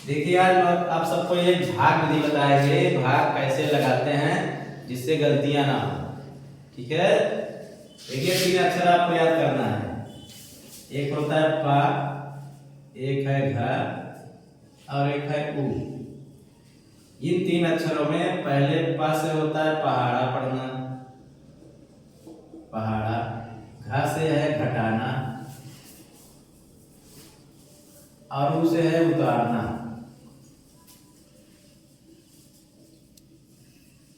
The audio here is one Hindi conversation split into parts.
देखिए आज आप सबको ये भाग विधि बताएंगे, भाग कैसे लगाते हैं जिससे गलतियां ना हो। ठीक है, देखिए 3 अक्षर आपको याद करना है। एक होता है पा, एक है घ और एक है उ। इन 3 अक्षरों में पहले पा से होता है पहाड़ा पढ़ना, पहाड़ा। घ से है घटाना और उ से है उतारना।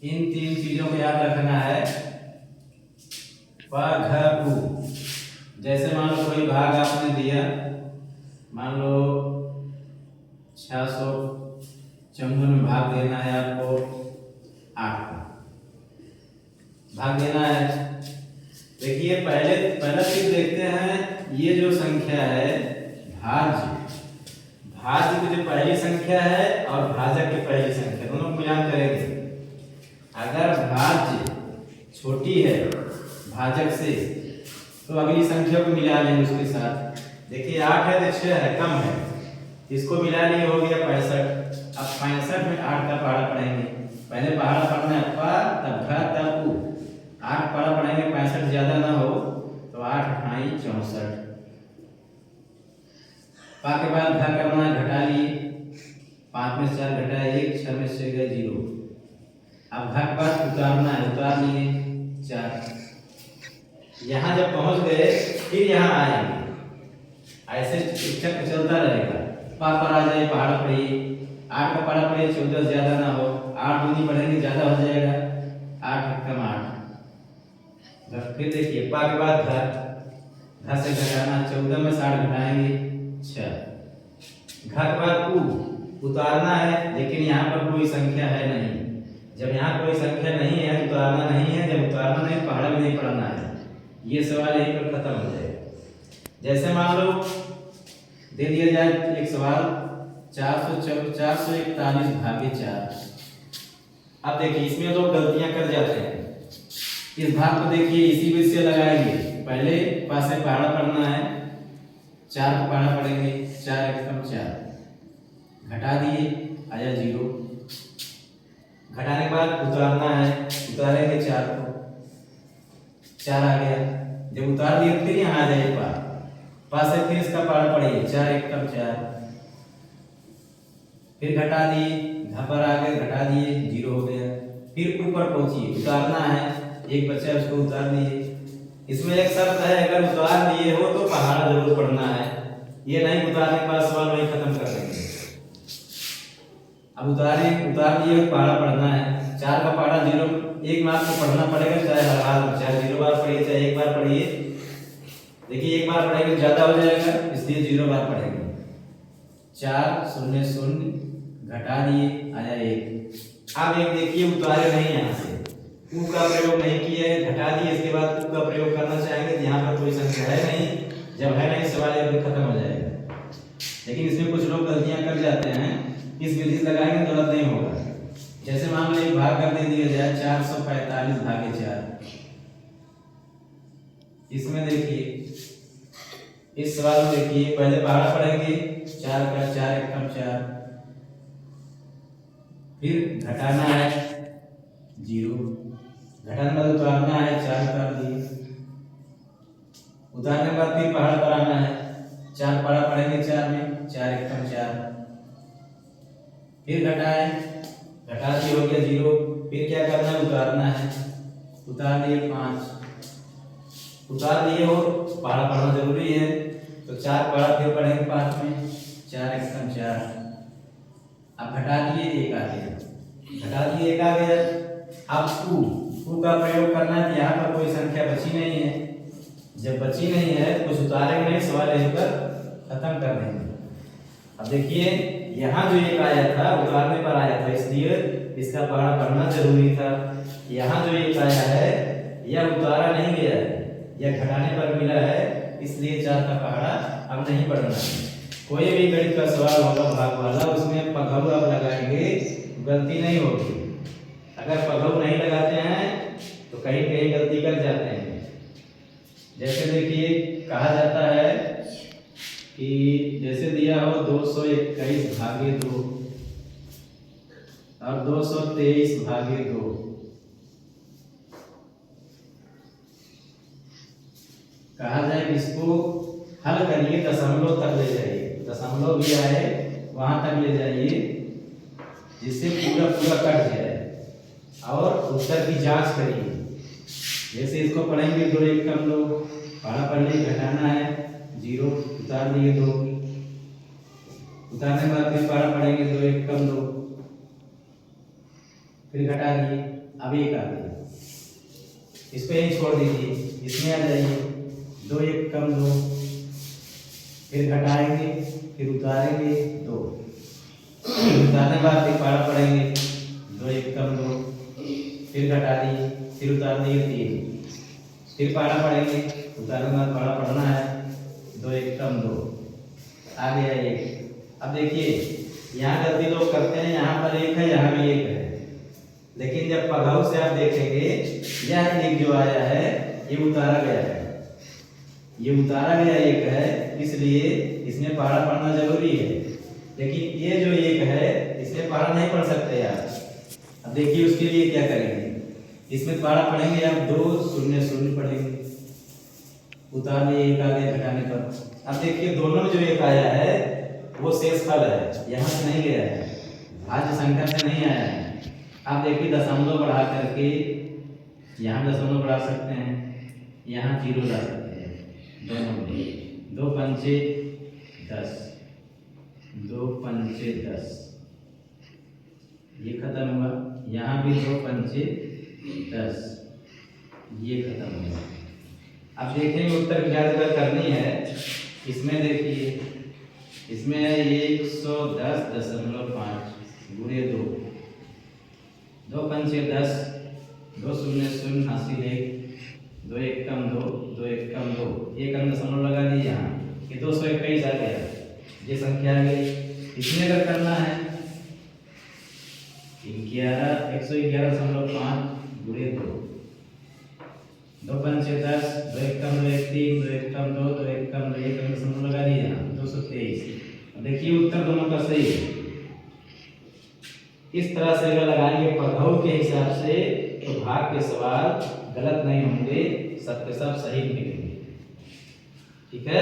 इन 3 चीजों को याद रखना है। प घ उ। जैसे मान लो कोई भाग आपने दिया, मान लो 600 चंगुल में भाग देना है आपको 8 का भाग देना है। देखिए पहला चीज देखते हैं, ये जो संख्या है भाज्य, भाज्य की जो पहली संख्या है और भाजक की पहली संख्या दोनों को मिलान करेंगे। अगर भाज्य छोटी है भाजक से तो अगली संख्या को मिला लेंगे उसके साथ। देखिए 8 है तो 6 है, कम है, इसको मिला लिए हो गया 65। अब 65 में 8 का पहाड़ा पढ़ेंगे। पहले पहाड़ा पढ़ना है पा, तब घ, तब उ। 8 पहाड़ा पढ़ेंगे, 65 ज्यादा ना हो तो 8 × 64। पा के बाद घ करना है, घटा लिए, 5 में से 4 घटाए 1, 6 में से गए 0। अब घ के बाद उतारना है, उतार लिए 4। यहाँ जब पहुंच गए फिर यहाँ आएंगे, ऐसे चक्कर चलता रहेगा। पा पर आ जाए पहाड़ा पढ़िए, 8 का पहाड़ा पढ़िए, 14 ज्यादा ना हो, 8 दूनी पढ़ेंगे ज्यादा हो जाएगा, 8 कम 8। फिर देखिए पा के बाद घ से घटाना, 14 में 60 घटाएंगे 6। घ के बाद उ, उतारना है, लेकिन यहाँ पर कोई संख्या है नहीं। जब यहाँ कोई संख्या नहीं है तो उतारना नहीं है, जब उतारना नहीं पहाड़ा भी नहीं पढ़ना है। ये सवाल यहीं पर खत्म हो जाएगा। जैसे मान लो दे दिया जाए एक सवाल 441 भागे 4। अब देखिए इसमें लोग गलतियां कर जाते हैं। इस भाग को देखिए इसी विधि से लगाएंगे। पहले पास से पहाड़ा पढ़ना है, 4 का पहाड़ा पढ़ेंगे, 4 × 4 घटा दिए आया 0। घटाने के बाद उतारना है, उतारेंगे 4 को, 4 आ गया। जब उतार दिए फिर यहाँ आ जाए पा से फिर इसका पहाड़ा पढ़िए, 4 × 4 फिर घटा दिए, घ पर आ गए, घटा दिए 0 हो गया। फिर ऊपर पहुंचिए, उतारना है, एक बच्चा उसको उतार दिए। इसमें एक शर्त है, अगर उतार दिए हो तो पहाड़ा जरूर पढ़ना है, ये नहीं उतारने के बाद सवाल वही खत्म कर देंगे। अब उतार दिए पहाड़ा पढ़ना है, 4 का पहाड़ा 0, 1 मार्क को पढ़ना पड़ेगा, चाहे हर हाल में, चाहे 0 बार पढ़िए चाहे 1 बार पढ़िए। देखिए 1 बार पढ़ेंगे ज्यादा हो जाएगा, इसलिए 0 बार पढ़ेंगे। 4 0 0 घटा दिए आया 1। अब एक देखिए उतारे नहीं, यहाँ से उ का प्रयोग नहीं किया है, घटा दिए, इसके बाद उ का प्रयोग करना चाहेंगे तो यहाँ पर कोई संख्या है नहीं। जब है नहीं सवाल ये खत्म हो जाएगा। लेकिन इसमें कुछ लोग गलतियां कर जाते हैं, इस विधि से लगाएंगे गलत नहीं होगा। जैसे मान लो एक भाग कर दे दिया जाए 445 भागे 4। इसमें देखिए इस सवाल में देखिए पहले पहाड़ा पढ़ेंगे, 4 का 4 × 4 फिर घटाना है 0। घटाने के बाद उतारना है, 4 उतार दिए। उतारने के बाद फिर पहाड़ा पर आना है, 4 पहाड़ा पढ़ेंगे 4 में, 4 × 4 फिर घटाए, घटा दिए हो गया 0। फिर क्या करना है, उतारना है, उतार दिए 5। उतार दिए हो पहाड़ा पढ़ना जरूरी है, तो 4 पहाड़ा फिर पढ़ेंगे 5 में, 4 × 4। अब घटा दिए 1 आ गया, घटा दिए 1 आ गया। अब उ का प्रयोग करना है, यहाँ पर कोई संख्या बची नहीं है। जब बची नहीं है तो कुछ उतारेंगे नहीं, सवाल यहीं पर खत्म कर देंगे। अब देखिए यहाँ जो 1 आया था उतारने पर आया था, इसलिए इसका पहाड़ा पढ़ना जरूरी था। यहाँ जो 1 आया है यह उतारा नहीं गया है, यह घटाने पर मिला है, इसलिए 4 का पहाड़ा अब नहीं पढ़ना है। कोई भी गणित का सवाल होगा भाग वाला, उसमें पघऊ आप लगाएंगे, गलती नहीं होगी। अगर पघऊ नहीं लगाते हैं तो कहीं कहीं गलती कर जाते हैं। जैसे देखिए कहा जाता है कि जैसे दिया हो 221 भागे 2 और 223 भागे 2, कहा जाए कि इसको हल करिए, दशमलव तक ले जाइए, दशमलव भी आए वहां तक ले जाइए जिससे पूरा पूरा कट जाए और उत्तर की जांच करिए। जैसे इसको पढ़ेंगे 2 1 कम 2, पढ़ा पढ़ने घटाना है, 0 उतार दिए 2, उतारने के बाद फिर पढ़ा पढ़ेंगे 2 1 कम 2, फिर घटा दिए, अब 1 आ गया, इसको यहीं छोड़ दीजिए, इसमें आ जाइए 2 1 कम 2, फिर घटाएंगे, फिर उतारेंगे 2, उतारने के बाद फिर पढ़ा पढ़ेंगे 2 1 कम 2, फिर घटा दिए, फिर उतार दिए 3, फिर पढ़ा पढ़ेंगे, उतारने के बाद पढ़ा पढ़ना है 2 1 कम 2, आ गया 1। अब देखिए यहाँ गलती लोग करते हैं, यहाँ पर 1 है, यहाँ भी 1 है, लेकिन जब पघाव से आप देखेंगे यह 1 जो आया है ये उतारा गया है, ये उतारा गया 1 है, इसलिए इसमें पढ़ा पढ़ना जरूरी है। लेकिन ये जो 1 है इसमें पढ़ा नहीं पढ़ सकते आप। अब देखिए उसके लिए क्या करेंगे, इसमें पढ़ा पढ़ेंगे आप 2 0 0 पढ़ेंगे, उतार लिए 1 आ गया घटाने पर। अब देखिए दोनों में जो 1 आया है वो शेषफल है, यहाँ से नहीं गया है, भाज्य संख्या से नहीं आया है। आप देखिए दशमलव बढ़ा करके यहाँ दशमलव बढ़ा सकते हैं, यहाँ 0 ला सकते हैं, दोनों में 2 पंचे 10, 2 पंचे 10, ये खत्म हुआ, यहाँ भी 2 पंचे 10, ये खत्म हुआ। अब देखेंगे उत्तर की जांच अगर करनी है, इसमें देखिए इसमें 110.5 गुणे 2, 2 पंचे 10, 2 0 0 हासिल 1, 2 1 कम 2, 2 1 कम 2, एक अंक दशमलव लगा दिए यहाँ, ये 221 आ गया, ये संख्या आ गई। इसमें अगर करना है 111.5 गुणे 2, 2 पंचे 10, 2 1 कम 2 1 3, 2 1 कम 2, 2 1 कम 2, एक अंक दशमलव लगा दिए यहाँ 223। देखिए उत्तर दोनों का सही है। इस तरह से अगर लगाएंगे पघाव के हिसाब से तो भाग के सवाल गलत नहीं होंगे, सबके सब सही निकलेंगे। ठीक है।